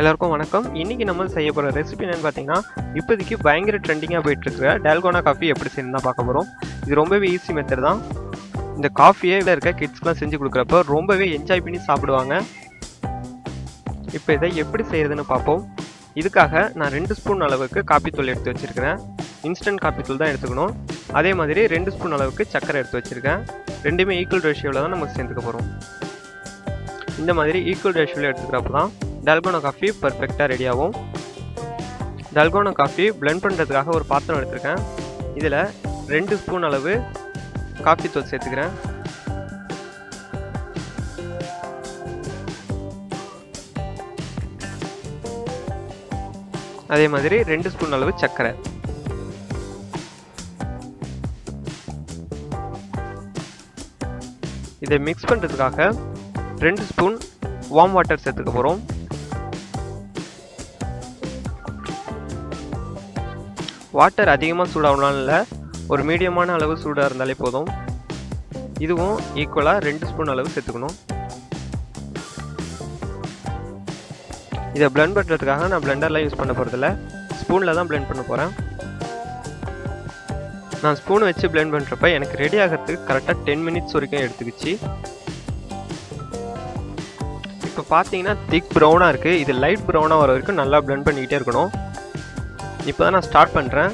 எல்லாருக்கும் வணக்கம். இன்னைக்கு நம்ம செய்ய போகிற ரெசிபி என்னென்னு பார்த்தீங்கன்னா, இப்போதைக்கு பயங்கர ட்ரெண்டிங்காக போயிட்டுருக்கிற டால்கோனா காஃபி எப்படி செய்யணும் தான் பார்க்க போகிறோம். இது ரொம்பவே ஈஸி மெத்தட் தான். இந்த காஃபியே இருக்க கிட்ஸ்க்குலாம் செஞ்சு கொடுக்குறப்ப ரொம்பவே என்ஜாய் பண்ணி சாப்பிடுவாங்க. இப்போ இதை எப்படி செய்கிறதுன்னு பார்ப்போம். இதுக்காக நான் 2 ஸ்பூன் அளவுக்கு காப்பி தூள் எடுத்து வச்சுருக்கிறேன். இன்ஸ்டன்ட் காப்பி தூள் தான் எடுத்துக்கணும். அதே மாதிரி 2 ஸ்பூன் அளவுக்கு சர்க்கரை எடுத்து வச்சுருக்கேன். ரெண்டுமே ஈக்குவல் ரேஷியோவில் தான் நம்ம சேர்த்துக்க போகிறோம். இந்த மாதிரி ஈக்குவல் ரேஷியோவில் எடுத்துக்கிறப்ப தான் டால்கோனா காஃபி பர்ஃபெக்டாக ரெடி ஆகும். டால்கோனா காஃபி பிளெண்ட் பண்ணுறதுக்காக ஒரு பாத்திரம் எடுத்துருக்கேன். இதில் 2 ஸ்பூன் அளவு காஃபி தூள் சேர்த்துக்கிறேன். அதே மாதிரி 2 ஸ்பூன் அளவு சர்க்கரை. இதை மிக்ஸ் பண்ணுறதுக்காக 2 ஸ்பூன் வார்ம் வாட்டர் சேர்த்துக்க போகிறோம். வாட்டர் அதிகமாக சூடாகலாம் இல்லை, ஒரு மீடியமான அளவு சூடாக இருந்தாலே போதும். இதுவும் ஈக்குவலாக 2 ஸ்பூன் அளவு சேர்த்துக்கணும். இதை பிளெண்ட் பண்ணுறதுக்காக நான் பிளெண்டர்லாம் யூஸ் பண்ண போகிறதில்ல, ஸ்பூனில் தான் பிளெண்ட் பண்ண போகிறேன். நான் ஸ்பூன் வச்சு பிளெண்ட் பண்ணுறப்ப எனக்கு ரெடி ஆகிறதுக்கு கரெக்டாக 10 மினிட்ஸ் வரைக்கும் எடுத்துக்கிச்சு. இப்போ பார்த்தீங்கன்னா திக் ப்ரௌனாக இருக்குது. இது லைட் ப்ரௌனாக வர வரைக்கும் நல்லா பிளெண்ட் பண்ணிக்கிட்டே இருக்கணும். இப்போ தான் நான் ஸ்டார்ட் பண்ணுறேன்.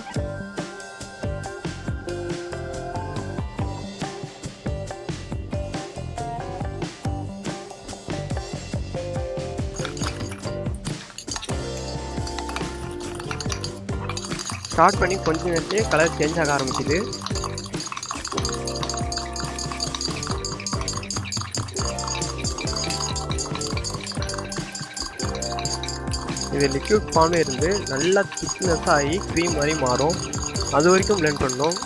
ஸ்டார்ட் பண்ணி கொஞ்ச நேரத்துலேயே கலர் சேஞ்ச் ஆக ஆரம்பிக்குது. இது லிக்விட் ஃபார்மில் இருந்து நல்லா திக்னஸ் ஆகி க்ரீம் மாதிரி மாறும். அது வரைக்கும் பிளெண்ட் பண்ணணும்.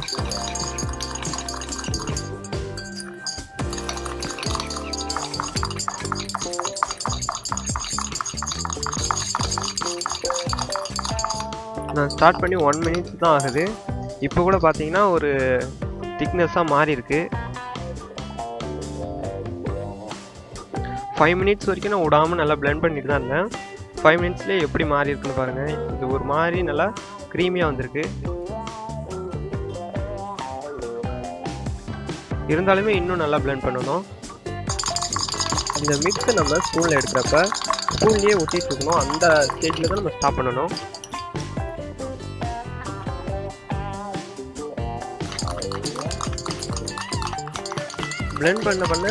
நான் ஸ்டார்ட் பண்ணி 1 மினிட்ஸ் தான் ஆகுது. இப்போ கூட பார்த்தீங்கன்னா ஒரு திக்னஸாக மாறி இருக்கு. 5 மினிட்ஸ் வரைக்கும் நான் விடாமல் நல்லா பிளெண்ட் பண்ணிட்டு தான் இருந்தேன். 5 மினிட்ஸ்லேயே எப்படி மாறி இருக்குன்னு பாருங்கள். இது ஒரு மாதிரி நல்லா க்ரீமியாக வந்திருக்கு. இருந்தாலுமே இன்னும் நல்லா பிளெண்ட் பண்ணணும். இந்த மிக்ஸை நம்ம ஸ்பூனில் எடுக்கிறப்ப ஸ்பூன்லேயே ஊற்றிட்டு இருக்கணும். அந்த ஸ்டேஜில் தான் நம்ம ஸ்டாப் பண்ணணும். பிளெண்ட் பண்ண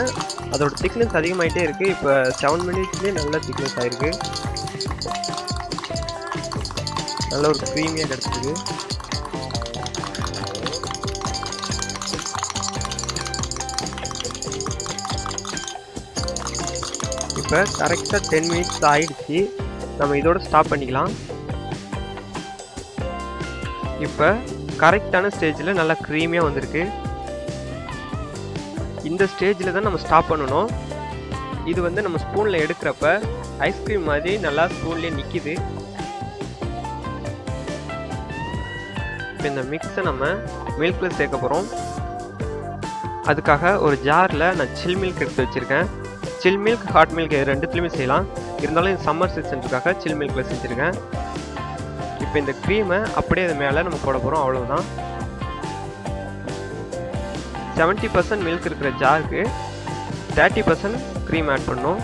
அதோட திக்னஸ் அதிகமாகிட்டே இருக்குது. இப்போ 7 மினிட்ஸ்லேயே நல்ல திக்னஸ் ஆகிருக்கு. நல்ல ஒரு க்ரீமியாக கிடச்சிருக்கு. இப்போ கரெக்டாக 10 மினிட்ஸ் ஆகிடுச்சு. நம்ம இதோட ஸ்டாப் பண்ணிக்கலாம். இப்போ கரெக்டான ஸ்டேஜில் நல்லா க்ரீமியாக வந்திருக்கு. இந்த ஸ்டேஜில் தான் நம்ம ஸ்டாப் பண்ணணும். இது வந்து நம்ம ஸ்பூனில் எடுக்கிறப்ப ஐஸ்கிரீம் மாதிரி நல்லா ஸ்பூன்லேயே நிற்கிது. இப்போ இந்த மிக்ஸை நம்ம மில்கில் சேர்க்க போகிறோம். அதுக்காக ஒரு ஜாரில் நான் சில் மில்க் எடுத்து வச்சுருக்கேன். சில் மில்க், ஹாட் மில்க் ரெண்டுத்துலையுமே செய்யலாம். இருந்தாலும் இந்த சம்மர் சீசனுக்காக சில் மில்கில் செஞ்சுருக்கேன். இப்போ இந்த க்ரீமை அப்படியே அது மேலே நம்ம போட போகிறோம். அவ்வளோதான். 70% மில்க் இருக்கிற ஜாருக்கு 30% க்ரீம் ஆட் பண்ணணும்.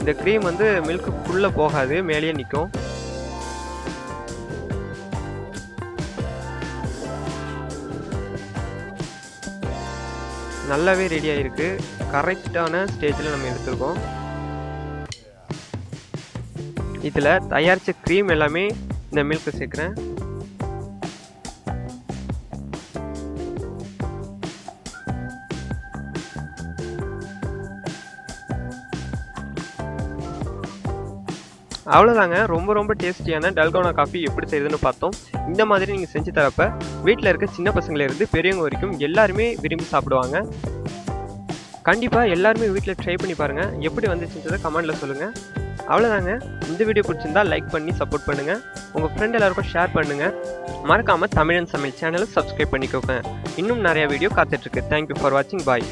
இந்த க்ரீம் வந்து மில்க்குள்ளே போகாது, மேலேயே நிற்கும். நல்லாவே ரெடி ஆகிருக்கு. கரெக்டான ஸ்டேஜில் நம்ம எடுத்துருக்கோம். இதில் தயாரித்த க்ரீம் எல்லாமே இந்த மில்கை சேர்க்குறேன். அவ்வளோதாங்க. ரொம்ப டேஸ்டியான டால்கோனா காஃபி எப்படி செய்யுதுன்னு பார்த்தோம். இந்த மாதிரி நீங்கள் செஞ்சு தரப்ப வீட்டில் இருக்க சின்ன பசங்களிலிருந்து பெரியவங்க வரைக்கும் எல்லாருமே விரும்பி சாப்பிடுவாங்க. கண்டிப்பாக எல்லாருமே வீட்டில் ட்ரை பண்ணி பாருங்கள். எப்படி வந்துச்சுன்றதை கமெண்டில் சொல்லுங்கள். அவ்வளோதாங்க. இந்த வீடியோ பிடிச்சிருந்தா லைக் பண்ணி சப்போர்ட் பண்ணுங்கள். உங்கள் ஃப்ரெண்ட் எல்லாருக்கும் ஷேர் பண்ணுங்கள். மறக்காமல் தமிழன் சமையல் சேனலை சப்ஸ்கிரைப் பண்ணிக்கோங்க. இன்னும் நிறையா வீடியோ காத்துட்ருக்கு. தேங்க்யூ ஃபார் வாட்சிங். பாய்.